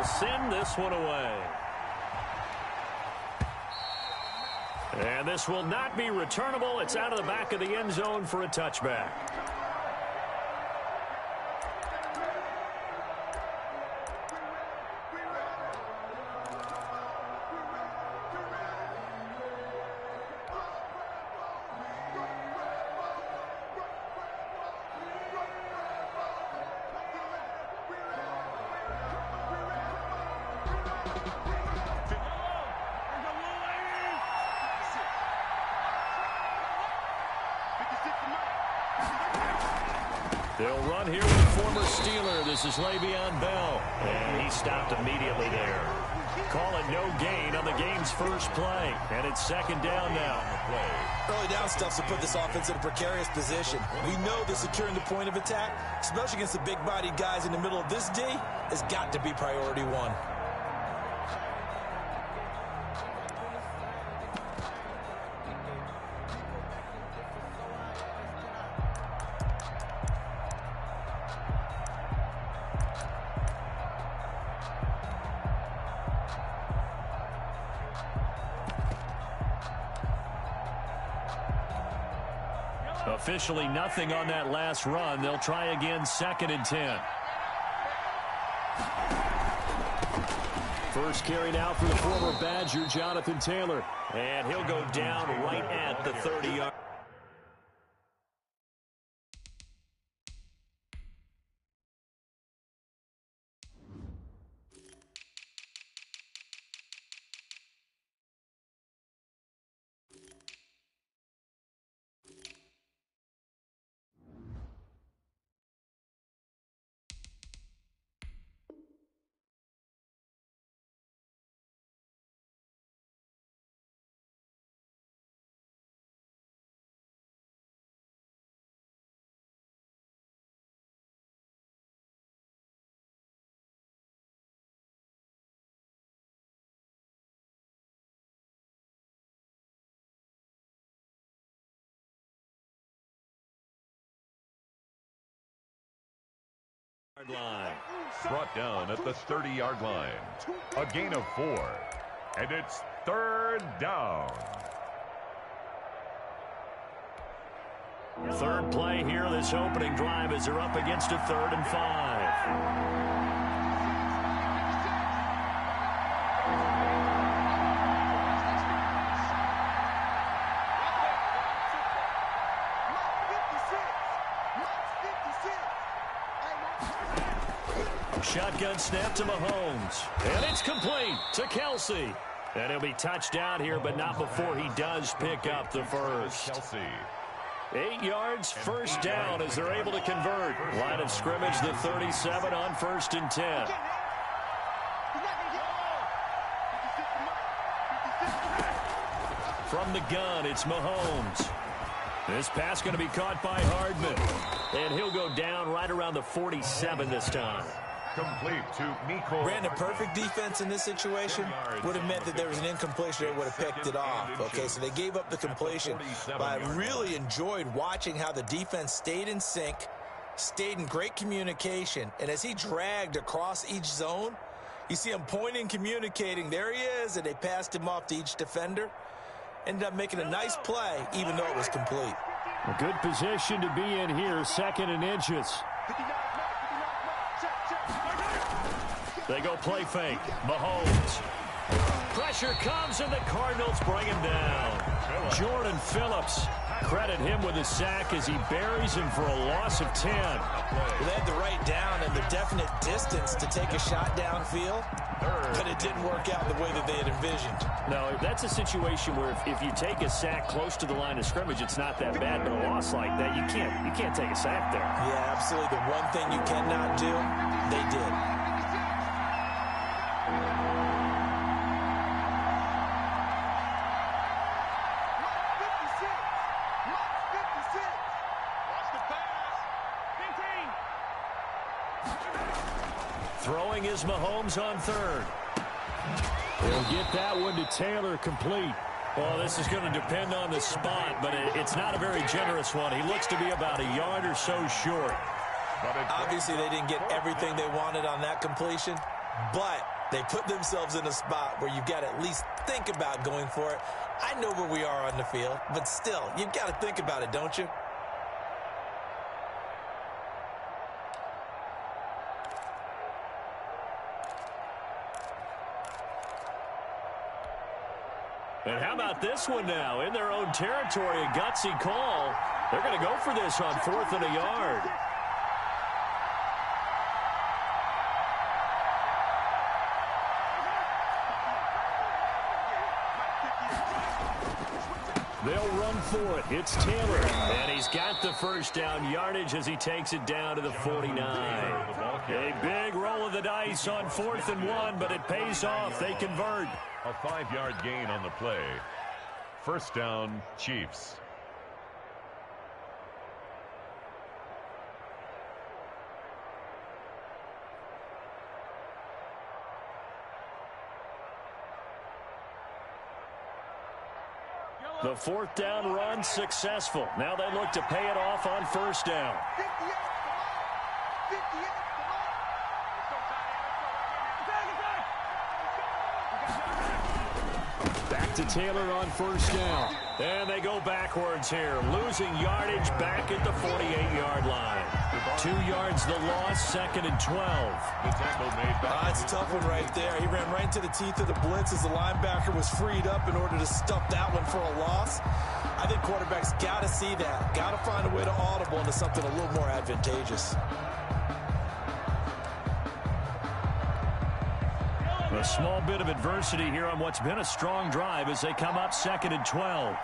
will send this one away. And this will not be returnable. It's out of the back of the end zone for a touchback. They'll run here with former Steeler. This is Le'Veon Bell. And he stopped immediately there. Call it no gain on the game's first play. And it's second down now. Early down stuff to put this offense in a precarious position. We know that securing the point of attack, especially against the big-bodied guys in the middle of this D, has got to be priority one. Officially nothing on that last run. They'll try again, second and 10. First carry now for the former Badger, Jonathan Taylor. And he'll go down right at the 30-yard. Line. Brought down at the 30-yard line. A gain of 4. And it's third down. Third play here, this opening drive, as they're up against a 3rd and 5. Shotgun snap to Mahomes. And it's complete to Kelsey. And he'll be touchdown here, but not before he does pick up the first. Kelsey. 8 yards, first down as they're able to convert. Line of scrimmage, the 37 on 1st and 10. From the gun, it's Mahomes. This pass going to be caught by Hardman. And he'll go down right around the 47 this time. Complete to Nico. Brandon, perfect defense in this situation would have meant that there was an incompletion. They would have picked it off. Okay, so they gave up the completion. But I really enjoyed watching how the defense stayed in sync, stayed in great communication. And as he dragged across each zone, you see him pointing, communicating. There he is, and they passed him off to each defender. Ended up making a nice play, even though it was complete. A good position to be in here, 2nd and inches. They go play fake. Mahomes. Pressure comes, and the Cardinals bring him down. Jordan Phillips. Credit him with a sack as he buries him for a loss of 10. Well, they had the right down and the definite distance to take a shot downfield, but it didn't work out the way that they had envisioned. No, that's a situation where if you take a sack close to the line of scrimmage, it's not that bad, but a loss like that, you can't take a sack there. Yeah, absolutely. The one thing you cannot do, they did. Throwing is Mahomes on 3rd. He'll get that one to Taylor, complete. Well, this is going to depend on the spot, but it's not a very generous one. He looks to be about a yard or so short. Obviously, they didn't get everything they wanted on that completion, but they put themselves in a spot where you've got to at least think about going for it. I know where we are on the field, but still, you've got to think about it, don't you? And how about this one now? In their own territory, a gutsy call. They're going to go for this on 4th and a yard. They'll run for it. It's Taylor. And he's got the first down yardage as he takes it down to the 49. A big roll of the dice on 4th and 1, but it pays off. They convert. A 5-yard gain on the play. First down, Chiefs. The 4th down run successful. Now they look to pay it off on first down. Back to Taylor on first down. And they go backwards here, losing yardage back at the 48-yard line. 2 yards the loss, 2nd and 12. It's a tough one right there. He ran right into the teeth of the blitz as the linebacker was freed up in order to stuff that one for a loss. I think quarterbacks got to see that. Got to find a way to audible into something a little more advantageous. A small bit of adversity here on what's been a strong drive as they come up 2nd and 12.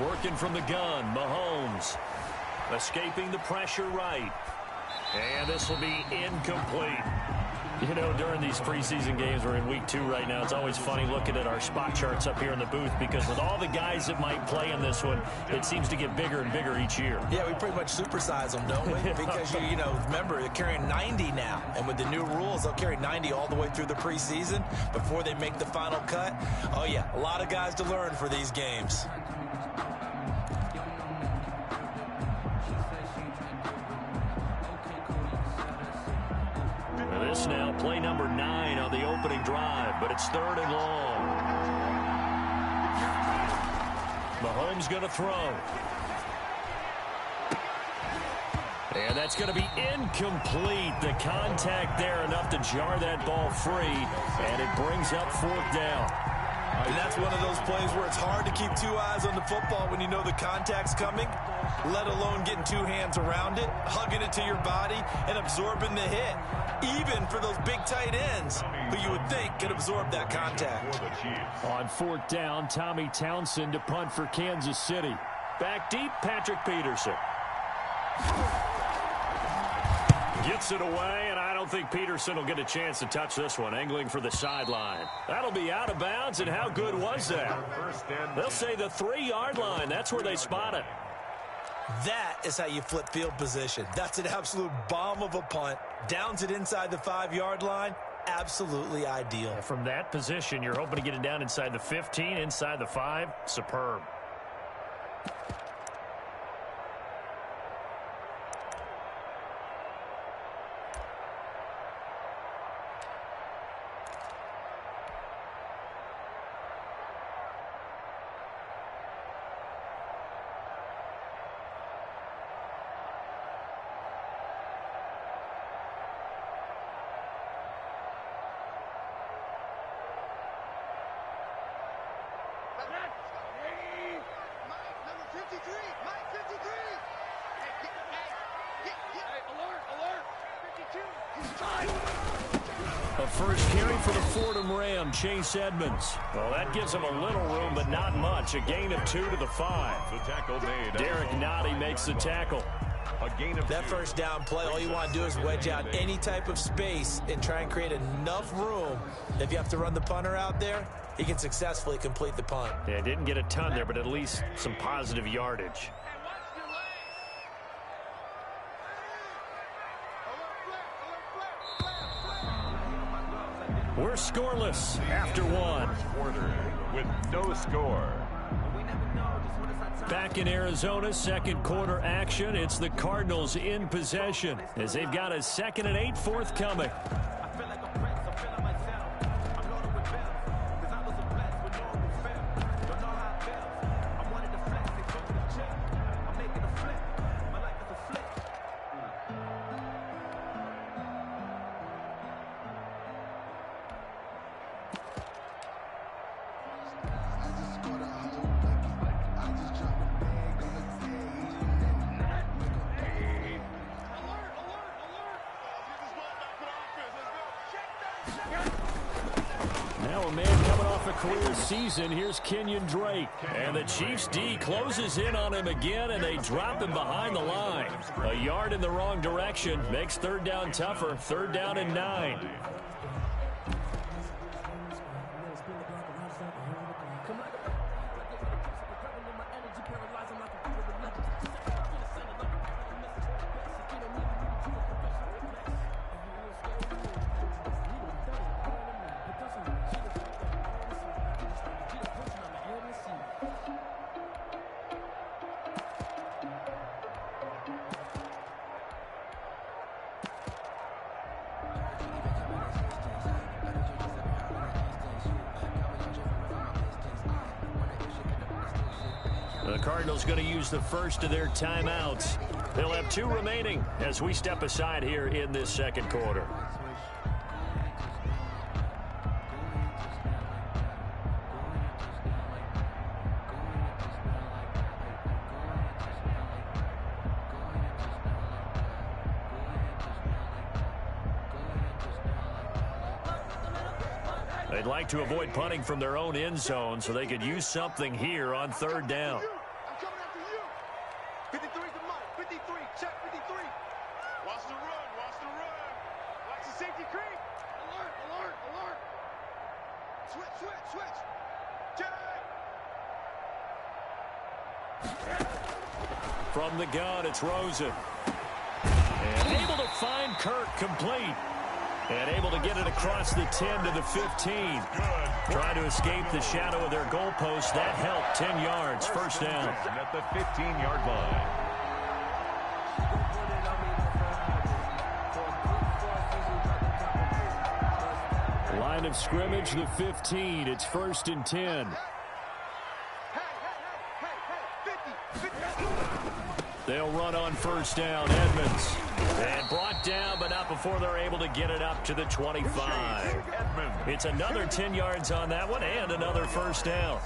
Working from the gun, Mahomes. Escaping the pressure right. And this will be incomplete. You know, during these preseason games, we're in week 2 right now, it's always funny looking at our spot charts up here in the booth because with all the guys that might play in this one, it seems to get bigger and bigger each year. Yeah, we pretty much supersize them, don't we? Because, you know, remember, they're carrying 90 now. And with the new rules, they'll carry 90 all the way through the preseason before they make the final cut. Oh, yeah, a lot of guys to learn for these games. This now, play number 9 on the opening drive, but it's 3rd and long. Mahomes going to throw. And that's going to be incomplete. The contact there enough to jar that ball free, and it brings up 4th down. And that's one of those plays where it's hard to keep 2 eyes on the football when you know the contact's coming, let alone getting 2 hands around it, hugging it to your body, and absorbing the hit, even for those big tight ends who you would think could absorb that contact. On 4th down, Tommy Townsend to punt for Kansas City. Back deep, Patrick Peterson. Gets it away, and I don't think Peterson will get a chance to touch this one, angling for the sideline. That'll be out of bounds, and how good was that? They'll say the 3-yard line. That's where they spot it. That is how you flip field position. That's an absolute bomb of a punt. Downs it inside the 5-yard line. Absolutely ideal. From that position, you're hoping to get it down inside the 15, inside the 5. Superb. A first carry for the Fordham Ram, Chase Edmonds. Well, that gives him a little room, but not much. A gain of 2 to the 5. The tackle made. Derek Nottie makes the tackle. A gain of that 2. first down play, all you want to do is wedge out any type of space and try and create enough room. If you have to run the punter out there, he can successfully complete the punt. Yeah, didn't get a ton there, but at least some positive yardage. We're scoreless after 1. Quarter with no score. We never know Back in Arizona, second quarter action. It's the Cardinals in possession as they've got a 2nd and 8 forthcoming. Now a man coming off a career season. Here's Kenyon Drake. And the Chiefs D closes in on him again, and they drop him behind the line. A yard in the wrong direction makes third down tougher. 3rd down and 9. The Cardinals going to use the first of their timeouts. They'll have 2 remaining as we step aside here in this second quarter. They'd like to avoid punting from their own end zone so they could use something here on 3rd down. I'm coming after you. 53's the mark. 53. Check 53. Watch the run. Watch the run. Watch the safety creep. Alert. Alert. Alert. Switch. Switch. Switch. Check. From the gun, it's Rosen. And able to find Kirk complete. And able to get it across the 10 to the 15. Trying to escape the shadow of their goalpost. That helped. 10 yards. First down. At the 15-yard line. Line of scrimmage, the 15. It's 1st and 10. They'll run on 1st down. Edmonds. And brought down, but not before they're able to get it up to the 25. It's another 10 yards on that one and another 1st down.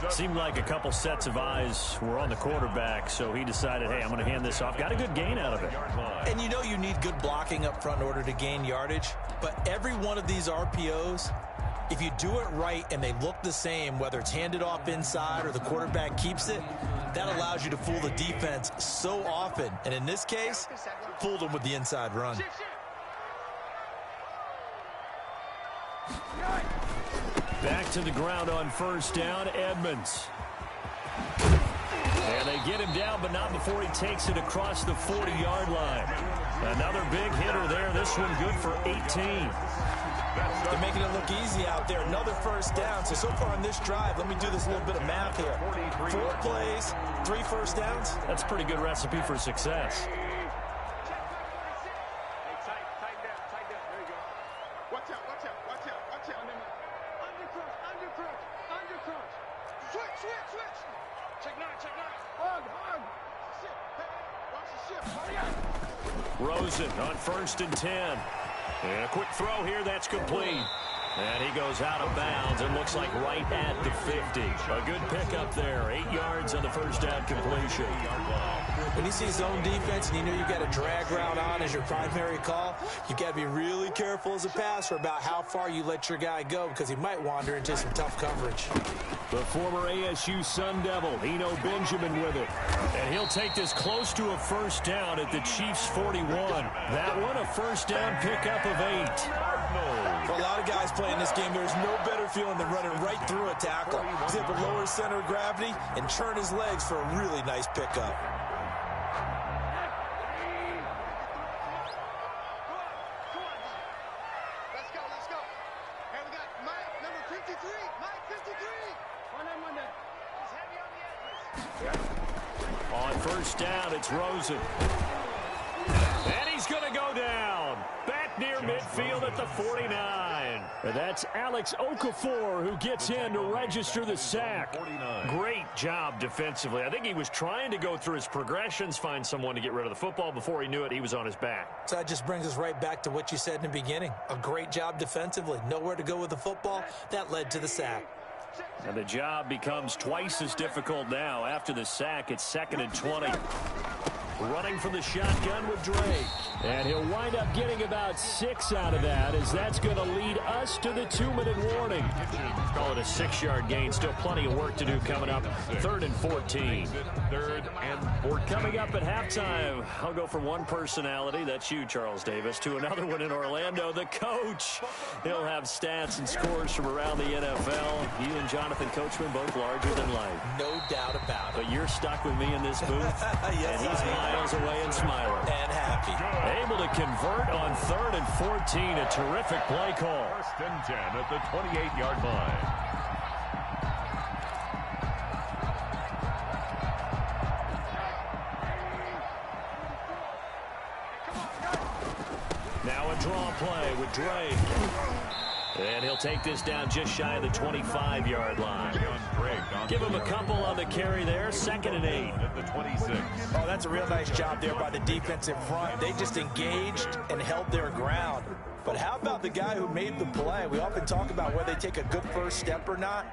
Seemed like a couple sets of eyes were on the quarterback, so he decided, hey, I'm going to hand this off. Got a good gain out of it. And you know you need good blocking up front in order to gain yardage, but every one of these RPOs, if you do it right and they look the same, whether it's handed off inside or the quarterback keeps it, that allows you to fool the defense so often. And in this case, fooled them with the inside run. Back to the ground on 1st down, Edmonds. And they get him down, but not before he takes it across the 40-yard line. Another big hitter there. This one good for 18. They're making it look easy out there. Another 1st down. So far on this drive, let me do this little bit of math here. 4 plays, 3 1st downs. That's a pretty good recipe for success. Rosen on 1st and 10. And a quick throw here, that's complete. And he goes out of bounds and looks like right at the 50. A good pickup there. 8 yards on the 1st down completion. When you see zone defense and you know you've got a drag route on as your primary call, you got to be really careful as a passer about how far you let your guy go because he might wander into some tough coverage. The former ASU Sun Devil, Eno Benjamin with it. And he'll take this close to a 1st down at the Chiefs' 41. That one a 1st down pickup of 8. For a lot of guys playing this game, there's no better feeling than running right through a tackle. He's able to lower his center of gravity and turn his legs for a really nice pickup. On first down, it's Rosen. And he's going to go down. Back near midfield at the 49. And that's Alex Okafor who gets in to register the sack. Great job defensively. I think he was trying to go through his progressions, find someone to get rid of the football. Before he knew it, he was on his back. So that just brings us right back to what you said in the beginning. A great job defensively. Nowhere to go with the football. That led to the sack. And the job becomes twice as difficult now. After the sack, it's 2nd and 20. Running from the shotgun with Drake. And he'll wind up getting about 6 out of that, as that's going to lead us to the 2-minute warning. Call it a 6-yard gain. Still plenty of work to do coming up. 3rd and 14. 3rd and 14. Coming up at halftime, I'll go from one personality, that's you, Charles Davis, to another one in Orlando, the coach. He'll have stats and scores from around the NFL. You and Jonathan Coachman both larger than life. No doubt about it. But you're stuck with me in this booth. Yes, and he's miles away and smiling. And happy. Able to convert on 3rd and 14. A terrific play call. 1st and 10 at the 28-yard line. Now a draw play with Drake. And he'll take this down just shy of the 25-yard line. Give him a couple on the carry there. 2nd and 8. At the 26. Oh, that's a real nice job there by the defensive front. They just engaged and held their ground. But how about the guy who made the play? We often talk about whether they take a good first step or not.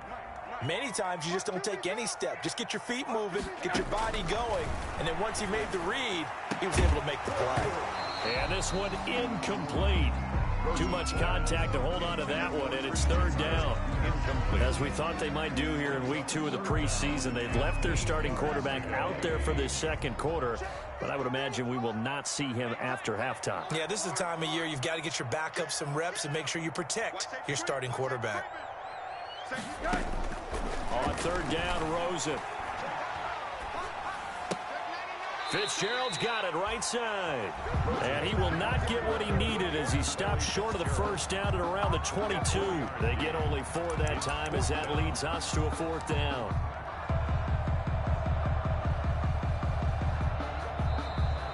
Many times you just don't take any step. Just get your feet moving, get your body going, and then once he made the read, he was able to make the play. And this one incomplete. Too much contact to hold on to that one, and it's 3rd down. As we thought they might do here in week 2 of the preseason, they've left their starting quarterback out there for this 2nd quarter, but I would imagine we will not see him after halftime. Yeah, this is the time of year you've got to get your backup some reps and make sure you protect your starting quarterback. On 3rd down, Rosen. Fitzgerald's got it right side. And he will not get what he needed as he stopped short of the first down at around the 22. They get only 4 that time as that leads us to a 4th down.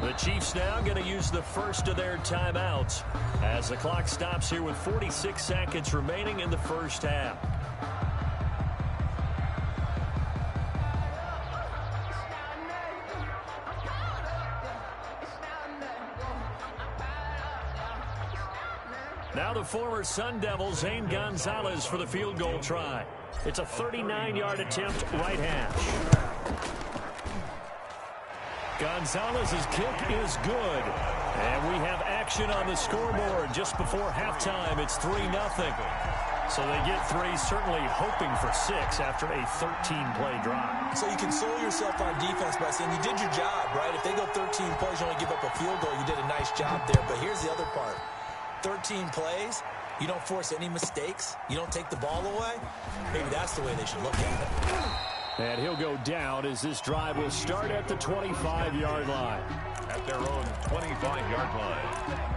The Chiefs now going to use the first of their timeouts as the clock stops here with 46 seconds remaining in the first half. Now the former Sun Devil, Zane Gonzalez, for the field goal try. It's a 39-yard attempt, right hash. Gonzalez's kick is good. And we have action on the scoreboard just before halftime. It's 3-0. So they get 3, certainly hoping for 6 after a 13-play drive. So you console yourself on defense by saying you did your job, right? If they go 13 plays, you only give up a field goal, you did a nice job there. But here's the other part. 13 plays, you don't force any mistakes, you don't take the ball away. Maybe that's the way they should look at it. And he'll go down as this drive will start at the 25-yard line. At their own 25-yard line.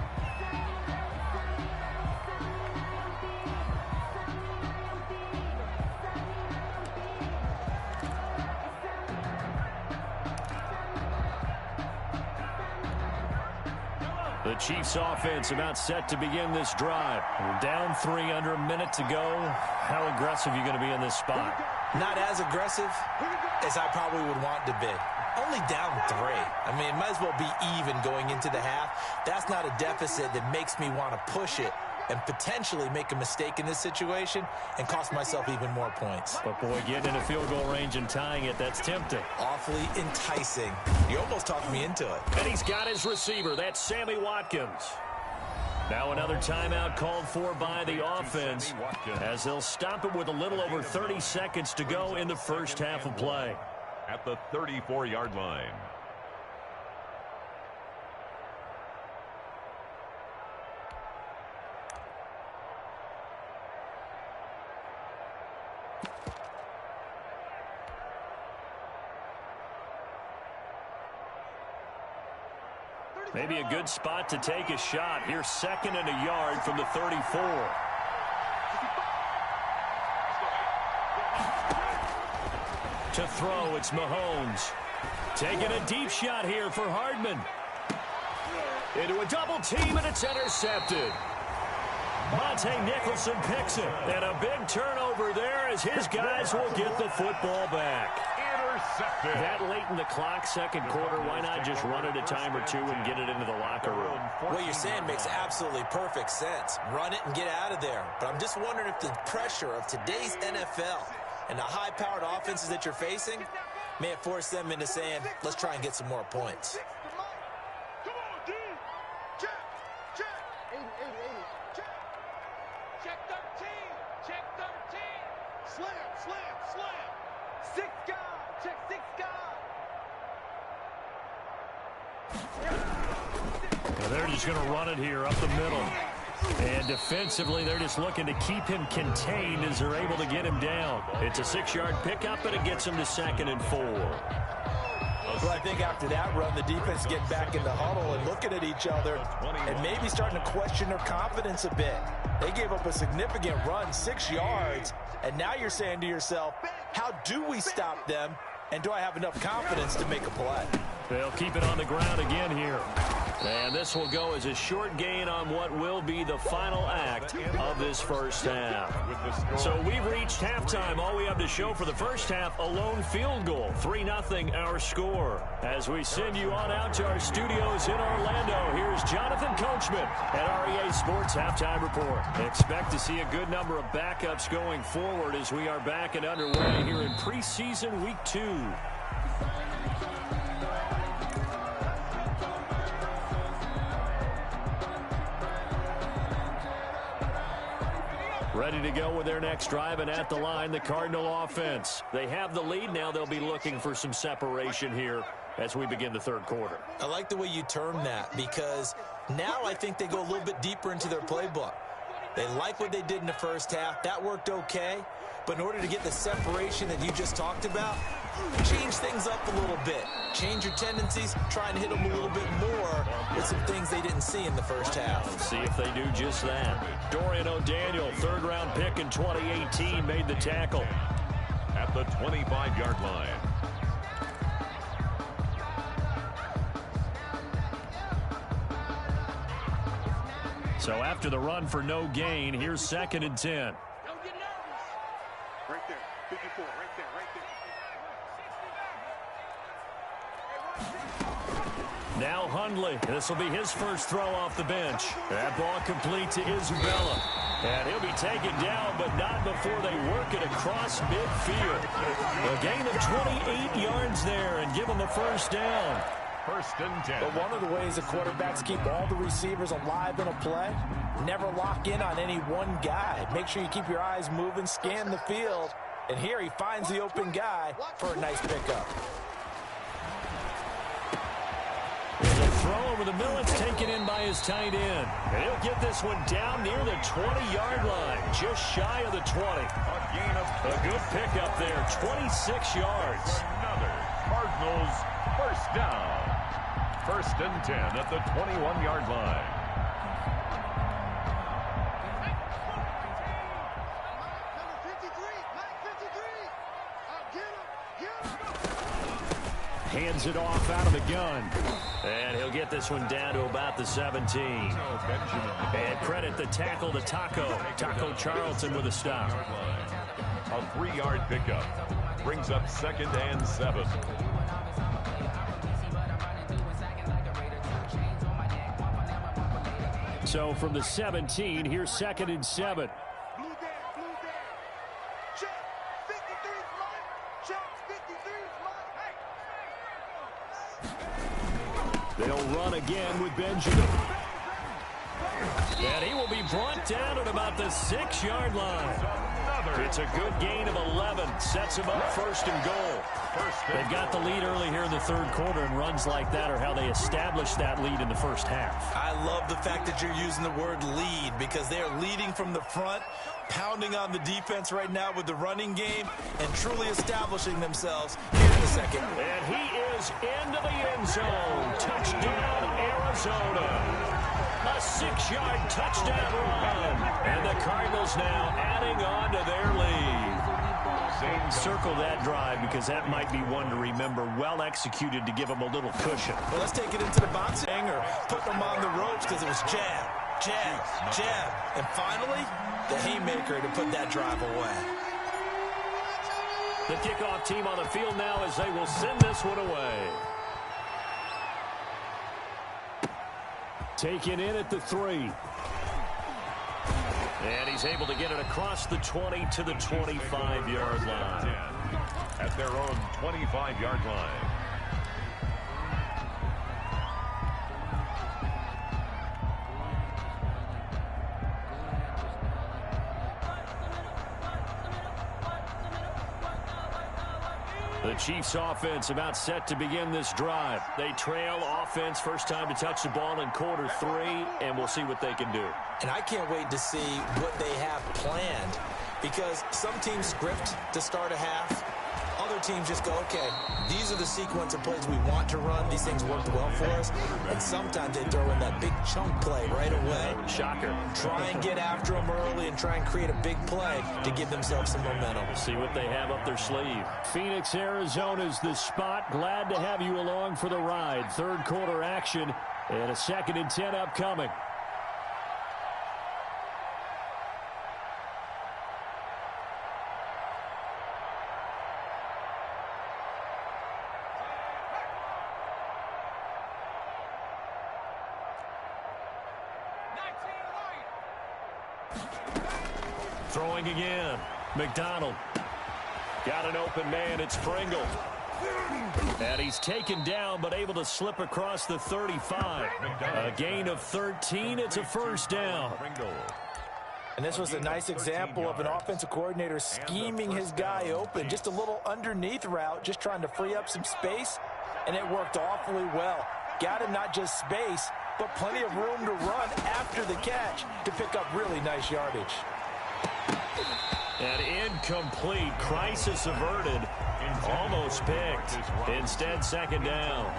The Chiefs offense about set to begin this drive. We're down 3 under a minute to go. How aggressive are you going to be in this spot? Not as aggressive as I probably would want to be. Only down 3. I mean, it might as well be even going into the half. That's not a deficit that makes me want to push it and potentially make a mistake in this situation and cost myself even more points. But, boy, getting in a field goal range and tying it, that's tempting. Awfully enticing. You almost talked me into it. And he's got his receiver. That's Sammy Watkins. Now another timeout called for by the offense as they'll stop it with a little over 30 seconds to go in the first half of play. At the 34-yard line. Maybe a good spot to take a shot. Here's 2nd and a yard from the 34. To throw, it's Mahomes. Taking a deep shot here for Hardman. Into a double team, and it's intercepted. Monte Nicholson picks it. And a big turnover there as his guys will get the football back. Intercepted. That late in the clock, second quarter, why not just run it a time or two and get it into the locker room? What you're saying makes absolutely perfect sense. Run it and get out of there. But I'm just wondering if the pressure of today's NFL and the high-powered offenses that you're facing may have forced them into saying, let's try and get some more points. Come on, D. Check. 80. Check 13. Check 13. Slam. 6 guard. Check 6 guard. Well, they're just going to run it here up the middle. And defensively, they're just looking to keep him contained as they're able to get him down. It's a 6-yard pickup, and it gets him to 2nd and 4. Well, I think after that run, the defense getting back in the huddle and looking at each other and maybe starting to question their confidence a bit. They gave up a significant run, 6 yards, and now you're saying to yourself, how do we stop them, and do I have enough confidence to make a play? They'll keep it on the ground again here. And this will go as a short gain on what will be the final act of this first half. So we've reached halftime. All we have to show for the first half, a lone field goal. 3-0 our score. As we send you on out to our studios in Orlando, here's Jonathan Coachman at REA Sports Halftime Report. Expect to see a good number of backups going forward as we are back and underway here in preseason week 2. Ready to go with their next drive, and at the line, the Cardinal offense. They have the lead. Now they'll be looking for some separation here as we begin the third quarter. I like the way you term that, because now I think they go a little bit deeper into their playbook. They like what they did in the first half. That worked okay. But in order to get the separation that you just talked about, change things up a little bit. Change your tendencies, try and hit them a little bit more with some things they didn't see in the first half. Let's see if they do just that. Dorian O'Daniel, third-round pick in 2018, made the tackle. At the 25-yard line. So after the run for no gain, here's 2nd and 10. Don't get nervous. Right there. 54. Right there. Now Hundley. This will be his first throw off the bench. That ball complete to Isabella. And he'll be taken down, but not before they work it across midfield. A gain of 28 yards there and give them the first down. 1st and 10. But one of the ways the quarterbacks keep all the receivers alive in a play, never lock in on any one guy. Make sure you keep your eyes moving, scan the field. And here he finds the open guy for a nice pickup. Throw over the middle. It's taken in by his tight end. And he'll get this one down near the 20-yard line, just shy of the 20. A good pickup there, 26 yards. Another Cardinals first down. 1st and 10 at the 21-yard line. Hands it off out of the gun. And he'll get this one down to about the 17. And credit the tackle to Taco Charlton with a stop. A 3-yard pickup. Brings up 2nd and 7. So from the 17, here's 2nd and 7. Check. 53's mine. Check. 53's mine. They'll run again with Benjamin. And he will be brought down at about the 6-yard line. It's a good gain of 11. Sets him up 1st and goal. They've got the lead early here in the third quarter, and runs like that are how they establish that lead in the first half. I love the fact that you're using the word lead, because they are leading from the front, pounding on the defense right now with the running game, and truly establishing themselves here in the second. And he is into the end zone. Touchdown, Arizona. A 6-yard touchdown run. And the Cardinals now adding on to their lead. Circle that drive because that might be one to remember. Well executed to give them a little cushion. Well, let's take it into the boxing or put them on the ropes because it was jab, jab, jab. And finally, the haymaker to put that drive away. The kickoff team on the field now as they will send this one away. Taken in at the 3. And he's able to get it across the 20 to the 25-yard line. At their own 25-yard line. The Chiefs offense about set to begin this drive. They trail offense, first time to touch the ball in quarter 3, and we'll see what they can do. And I can't wait to see what they have planned because some teams script to start a half. Other teams just go, okay, these are the sequence of plays we want to run. These things worked well for us. And sometimes they throw in that big chunk play right away. Shocker. Try and get after them early and try and create a big play to give themselves some momentum. See what they have up their sleeve. Phoenix, Arizona's the spot. Glad to have you along for the ride. Third quarter action and a 2nd and 10 upcoming. Throwing again. McDonald. Got an open man. It's Pringle. And he's taken down but able to slip across the 35. A gain of 13. It's a first down. And this was a nice example of an offensive coordinator scheming his guy open. Just a little underneath route, just trying to free up some space. And it worked awfully well. Got him not just space, but plenty of room to run after the catch to pick up really nice yardage. And incomplete. Crisis averted. Almost picked. Instead, 2nd down.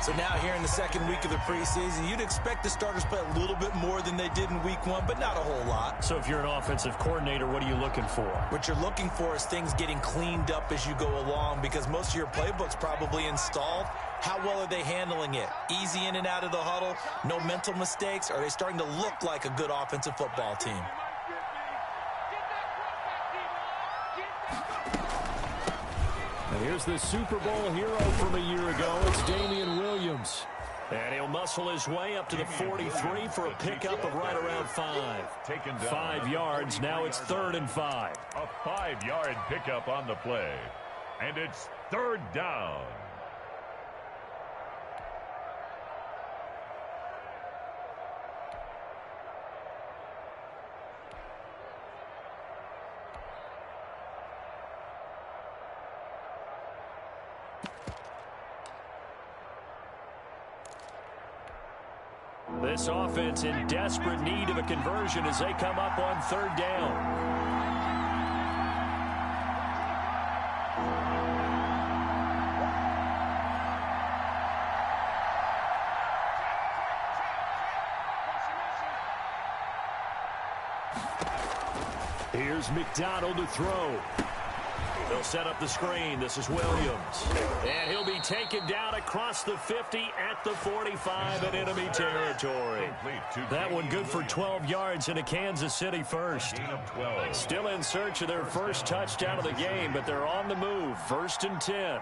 So now here in the 2nd week of the preseason, you'd expect the starters play a little bit more than they did in week 1, but not a whole lot. So if you're an offensive coordinator, what are you looking for? What you're looking for is things getting cleaned up as you go along because most of your playbook's probably installed. How well are they handling it? Easy in and out of the huddle? No mental mistakes? Are they starting to look like a good offensive football team? And here's the Super Bowl hero from a year ago. It's Damian Williams. And he'll muscle his way up to the 43 for a pickup of right around 5. 5 yards. Now it's 3rd and 5. A 5-yard pickup on the play. And it's 3rd down. This offense in desperate need of a conversion as they come up on 3rd down. Here's McDonald to throw. They'll set up the screen. This is Williams. And he'll be taken down across the 50 at the 45 in enemy territory. That one good for 12 yards in a Kansas City first. Still in search of their first touchdown of the game, but they're on the move. 1st and 10.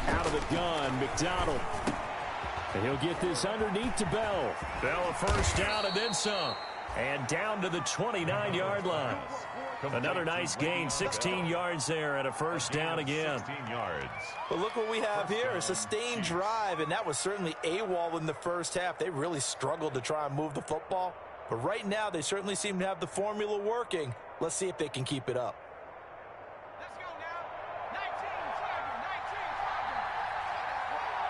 Out of the gun, McDonald. And he'll get this underneath to Bell. Bell a first down and then some. And down to the 29-yard line. Another nice gain, 16 yards there and a first down again. 16 yards. But look what we have here, a sustained drive, and that was certainly AWOL in the first half. They really struggled to try and move the football. But right now, they certainly seem to have the formula working. Let's see if they can keep it up. Let's go now. 19, Tiger, 19, Tiger.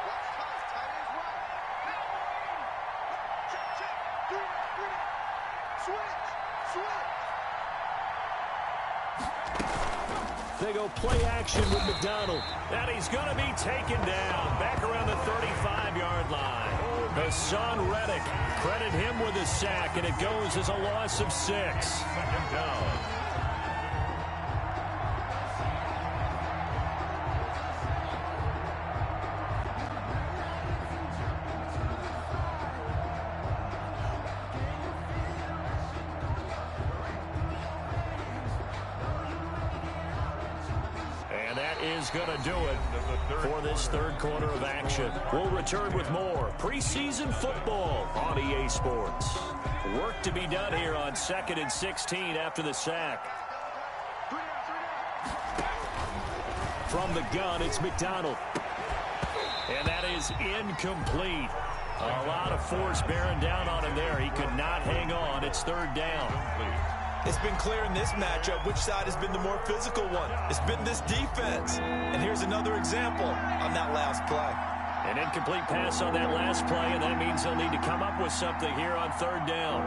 Watch toss, tight ends right. Check, check. 3, 3. Switch, switch. They go play action with McDonald. And he's going to be taken down back around the 35-yard line. Hassan Reddick, credit him with a sack, and it goes as a loss of 6. Second down. And that is going to do it for this third quarter of action. We'll return with more preseason football on EA Sports. Work to be done here on 2nd and 16 after the sack. From the gun, it's McDonald. And that is incomplete. A lot of force bearing down on him there. He could not hang on. It's third down. It's been clear in this matchup which side has been the more physical one. It's been this defense. And here's another example on that last play. An incomplete pass on that last play, and that means they'll need to come up with something here on third down.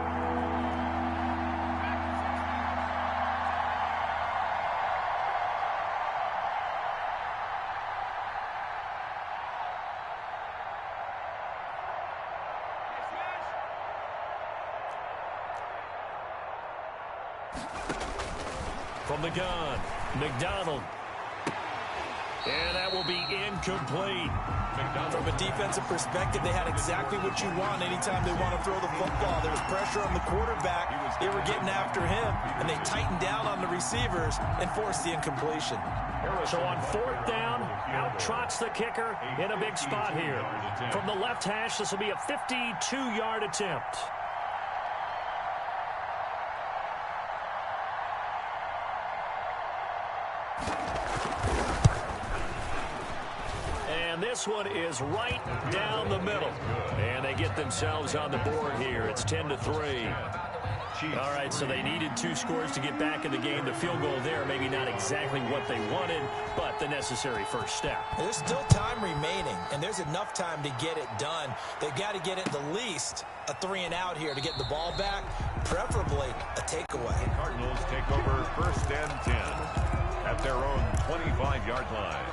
From the gun, McDonald. And that will be incomplete. From a defensive perspective, they had exactly what you want anytime they want to throw the football. There was pressure on the quarterback. They were getting after him, and they tightened down on the receivers and forced the incompletion. So on fourth down, out trots the kicker in a big spot here. From the left hash, this will be a 52-yard attempt. And this one is right down the middle. And they get themselves on the board here. It's 10-3. All right, so they needed 2 scores to get back in the game. The field goal there, maybe not exactly what they wanted, but the necessary first step. There's still time remaining, and there's enough time to get it done. They've got to get at the least a 3-and-out here to get the ball back, preferably a takeaway. The Cardinals take over 1st and 10 at their own 25-yard line.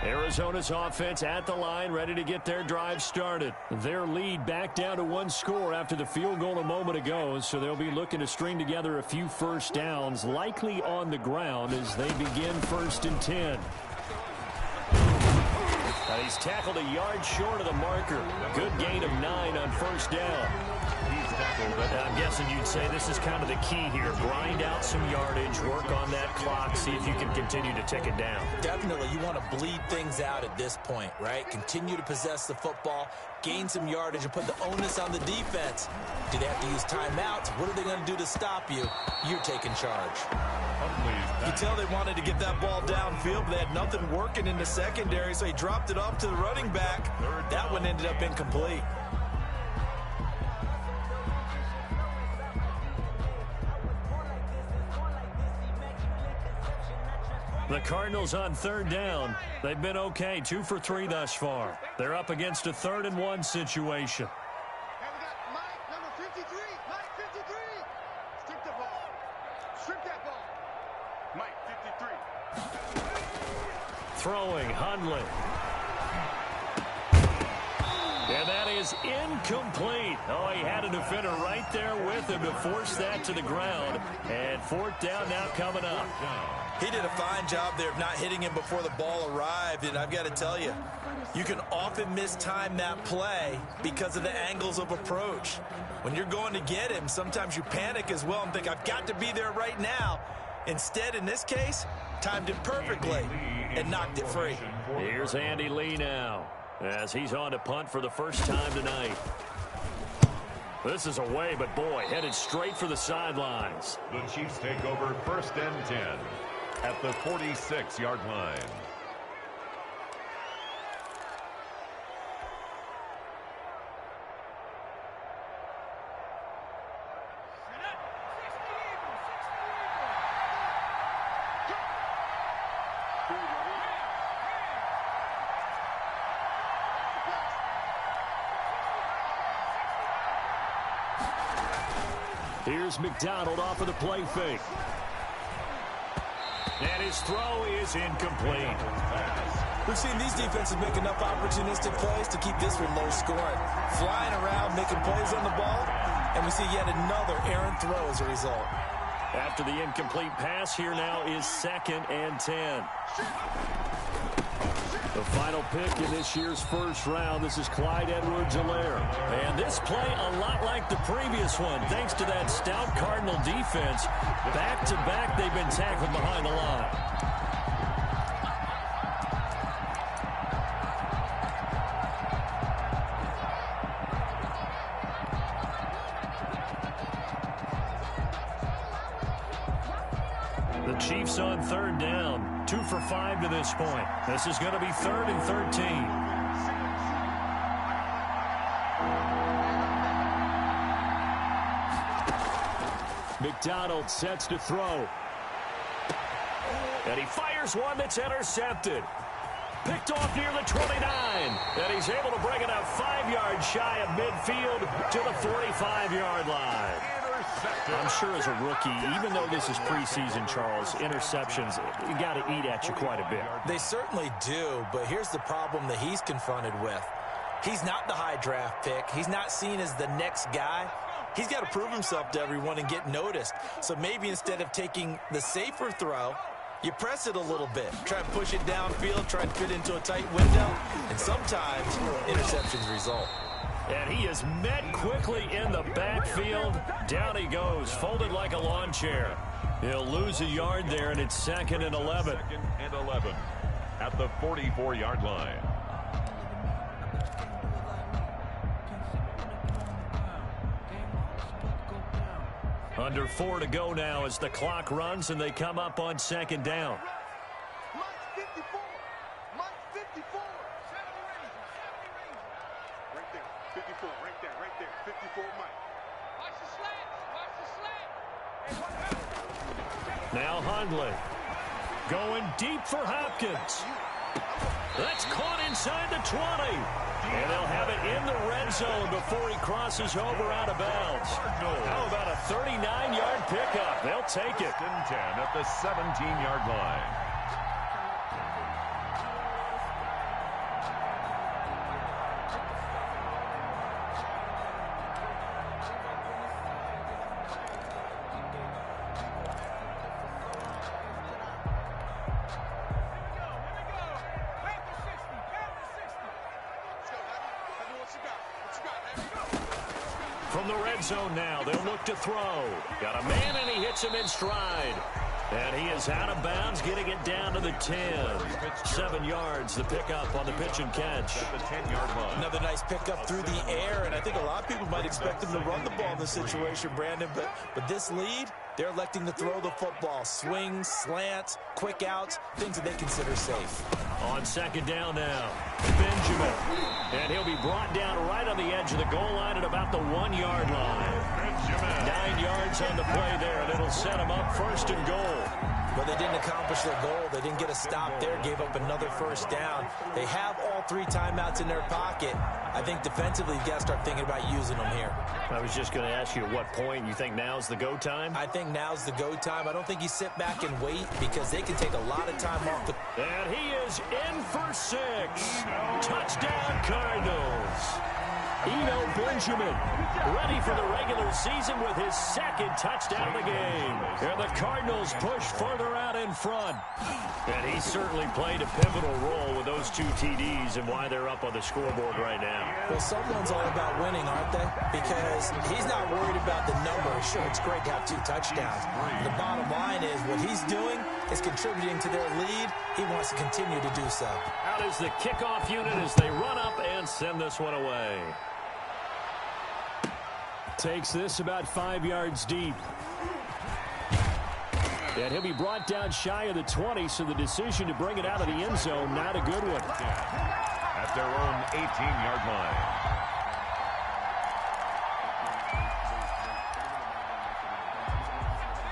Arizona's offense at the line, ready to get their drive started. Their lead back down to 1 score after the field goal a moment ago, so they'll be looking to string together a few first downs, likely on the ground as they begin 1st and 10. And he's tackled a yard short of the marker. Good gain of 9 on 1st down. I'm guessing you'd say this is kind of the key here. Grind out some yardage, work on that clock, see if you can continue to tick it down. Definitely, you want to bleed things out at this point, right? Continue to possess the football, gain some yardage, and put the onus on the defense. Do they have to use timeouts? What are they going to do to stop you? You're taking charge. You tell they wanted to get that ball downfield, but they had nothing working in the secondary, so he dropped it off to the running back. That one ended up incomplete. The Cardinals on 3rd down. They've been okay, 2 for 3 thus far. They're up against a 3rd and 1 situation. And we got Mike, number 53. Mike, 53. Strip the ball. Strip that ball. Mike, 53. Throwing, Hundley. And that is incomplete. Oh, he had a defender right there with him to force that to the ground. And 4th down now coming up. He did a fine job there of not hitting him before the ball arrived, and I've got to tell you, you can often mistime that play because of the angles of approach. When you're going to get him, sometimes you panic as well and think, I've got to be there right now. Instead, in this case, timed it perfectly and knocked it free. Here's Andy Lee now as he's on to punt for the first time tonight. This is away, but boy, headed straight for the sidelines. The Chiefs take over 1st and 10 at the 46-yard line. Here's McDonald off of the play fake. And his throw is incomplete. We've seen these defenses make enough opportunistic plays to keep this one low scoring. Flying around, making plays on the ball, and we see yet another errant throw as a result. After the incomplete pass, here now is 2nd and 10. The final pick in this year's first round, this is Clyde Edwards-Helaire. And this play a lot like the previous one, thanks to that stout Cardinal defense. Back-to-back, they've been tackled behind the line. The Chiefs on 3rd down, 2 for 5 to this point. This is going to be 3rd and 13. McDonald sets to throw. And he fires one that's intercepted. Picked off near the 29. And he's able to bring it out 5 yards shy of midfield to the 45-yard line. I'm sure as a rookie, even though this is preseason, Charles, interceptions, you got to eat at you quite a bit. They certainly do, but here's the problem that he's confronted with. He's not the high draft pick. He's not seen as the next guy. He's got to prove himself to everyone and get noticed. So maybe instead of taking the safer throw, you press it a little bit. Try and push it downfield, try and fit into a tight window, and sometimes interceptions result. And he is met quickly in the backfield. Down he goes, folded like a lawn chair. He'll lose a yard there, and it's 2nd and 11. 2nd and 11 at the 44-yard line. Under 4 to go now as the clock runs, and they come up on 2nd down. Mike 54. Mike 54. Right there. 54. Right there. 54 Mike. Watch the slant. Watch the slant. Now Hundley going deep for Hopkins. That's caught inside the 20. And they'll have it in the red zone before he crosses over out of bounds. How about a 39-yard pickup? They'll take it. 10 at the 17-yard line. From the red zone now, they'll look to throw. Got a man, and he hits him in stride. And he is out of bounds, getting it down to the 10. 7 yards, the pickup on the pitch and catch. At the 10-yard line. Another nice pickup through the air, and I think a lot of people might expect him to run the ball in this situation, Brandon, but this lead, they're electing to throw the football. Swings, slants, quick outs, things that they consider safe. On 2nd down now, Benjamin. And he'll be brought down right on the edge of the goal line at about the 1-yard line. Benjamin. 9 yards on the play there, and it'll set him up 1st and goal. But they didn't accomplish their goal. They didn't get a stop there, gave up another 1st down. They have all 3 timeouts in their pocket. I think defensively, you got to start thinking about using them here. I was just going to ask you at what point you think now's the go time? I think now's the go time. I don't think you sit back and wait because they can take a lot of time off the... And he is in for 6. Touchdown, Cardinals. Eno Benjamin ready for the regular season with his 2nd touchdown of the game. And the Cardinals push further out in front. And he certainly played a pivotal role with those 2 TDs and why they're up on the scoreboard right now. Well, someone's all about winning, aren't they? Because he's not worried about the number. Sure, it's great to have 2 touchdowns. The bottom line is what he's doing is contributing to their lead. He wants to continue to do so. Out is the kickoff unit as they run up and send this one away. Takes this about 5 yards deep. And he'll be brought down shy of the 20, so the decision to bring it out of the end zone, not a good one. At their own 18-yard line.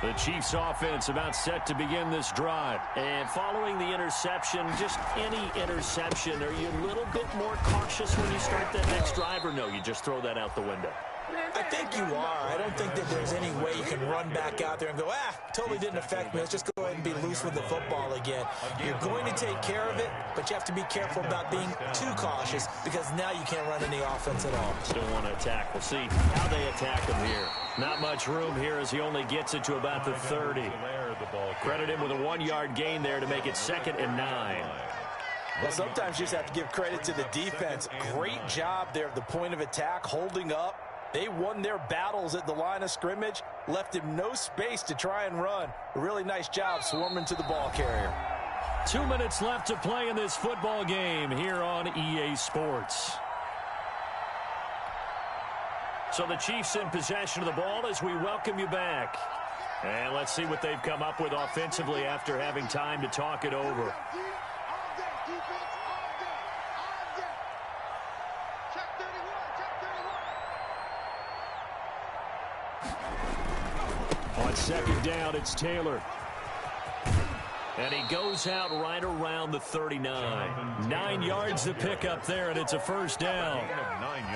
The Chiefs offense about set to begin this drive. And following the interception, just any interception, are you a little bit more cautious when you start that next drive, or no, you just throw that out the window? I think you are. I don't think that there's any way you can run back out there and go, totally didn't affect me. Let's just go ahead and be loose with the football again. You're going to take care of it, but you have to be careful about being too cautious because now you can't run any offense at all. Still want to attack. We'll see how they attack him here. Not much room here as he only gets it to about the 30. Credit him with a 1-yard gain there to make it 2nd and 9. Well, sometimes you just have to give credit to the defense. Great job there at the point of attack, holding up. They won their battles at the line of scrimmage, left him no space to try and run. A really nice job swarming to the ball carrier. 2 minutes left to play in this football game here on EA Sports. So the Chiefs in possession of the ball as we welcome you back. And let's see what they've come up with offensively after having time to talk it over. On 2nd down, it's Taylor. And he goes out right around the 39. 9 yards to pick up there, and it's a 1st down.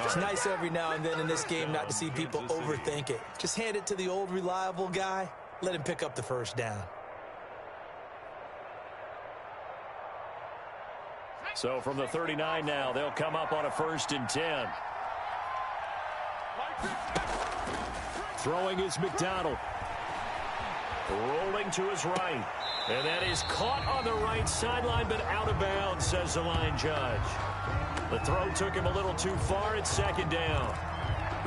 It's nice every now and then in this game not to see people overthink it. Just hand it to the old reliable guy. Let him pick up the 1st down. So from the 39 now, they'll come up on a 1st and 10. Throwing is McDonald. Rolling to his right. And that is caught on the right sideline, but out of bounds, says the line judge. The throw took him a little too far. It's 2nd down.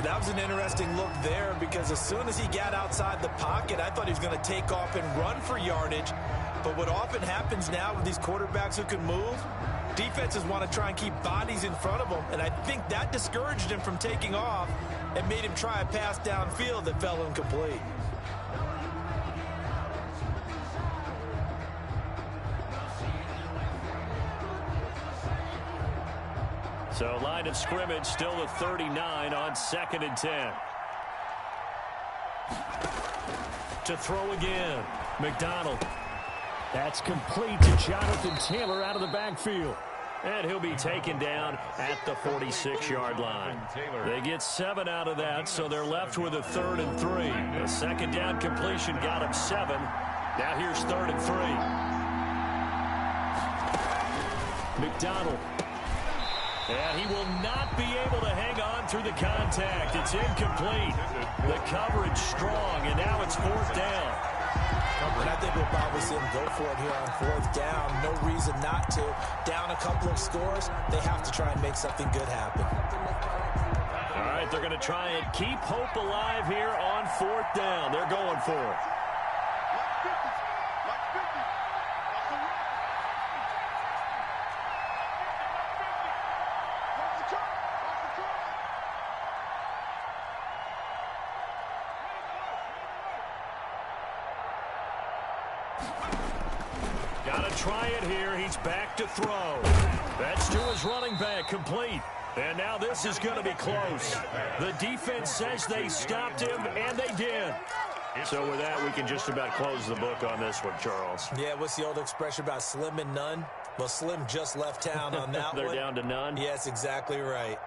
That was an interesting look there because as soon as he got outside the pocket, I thought he was going to take off and run for yardage. But what often happens now with these quarterbacks who can move, defenses want to try and keep bodies in front of them. And I think that discouraged him from taking off and made him try a pass downfield that fell incomplete. So line of scrimmage still the 39 on 2nd and 10. To throw again. McDonald. That's complete to Jonathan Taylor out of the backfield. And he'll be taken down at the 46-yard line. They get 7 out of that, so they're left with a 3rd and 3. The 2nd down completion got him 7. Now here's 3rd and 3. McDonald. And he will not be able to hang on through the contact. It's incomplete. The coverage strong, and now it's 4th down. And I think we'll probably see him go for it here on 4th down. No reason not to. Down a couple of scores, they have to try and make something good happen. All right, they're going to try and keep hope alive here on 4th down. They're going for it. Got to try it here. He's back to throw. That's to his running back, complete. And now this is going to be close. The defense says they stopped him, and they did. So with that, we can just about close the book on this one, Charles. Yeah, what's the old expression about slim and none? Well, Slim just left town on that They're one. They're down to none? Yes, exactly right.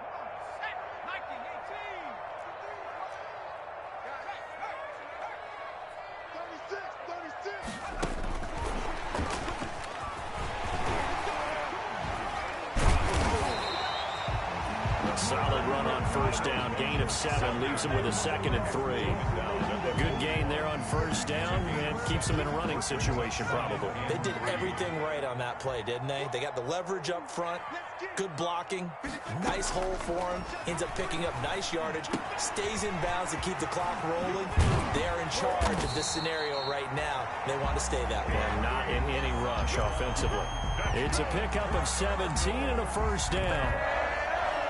Solid run on 1st down. Gain of 7 leaves him with a 2nd and 3. Good gain there on 1st down and keeps him in a running situation probably. They did everything right on that play, didn't they? They got the leverage up front, good blocking, nice hole for him, ends up picking up nice yardage, stays in bounds to keep the clock rolling. They are in charge of this scenario right now. They want to stay that way. And not in any rush offensively. It's a pickup of 17 and a 1st down.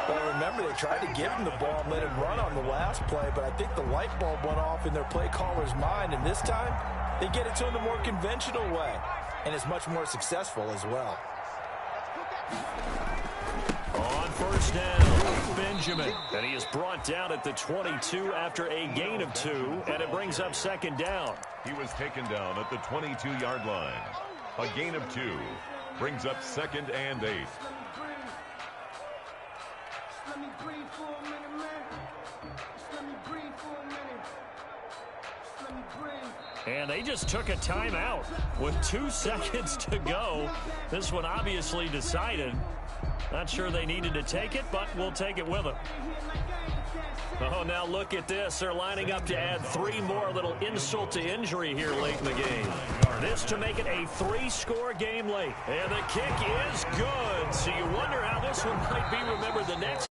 Well, remember, they tried to give him the ball and let him run on the last play, but I think the light bulb went off in their play caller's mind, and this time they get it to him the more conventional way, and it's much more successful as well. On 1st down, Benjamin, and he is brought down at the 22 after a gain of 2, and it brings up 2nd down. He was taken down at the 22-yard line. A gain of 2 brings up 2nd and 8. Let me breathe for a minute, man. Just let And they just took a timeout with 2 seconds to go. This one obviously decided. Not sure they needed to take it, but we'll take it with them. Oh, now look at this. They're lining up to add 3 more. A little insult to injury here late in the game. This to make it a 3-score game late. And the kick is good. So you wonder how this one might be remembered the next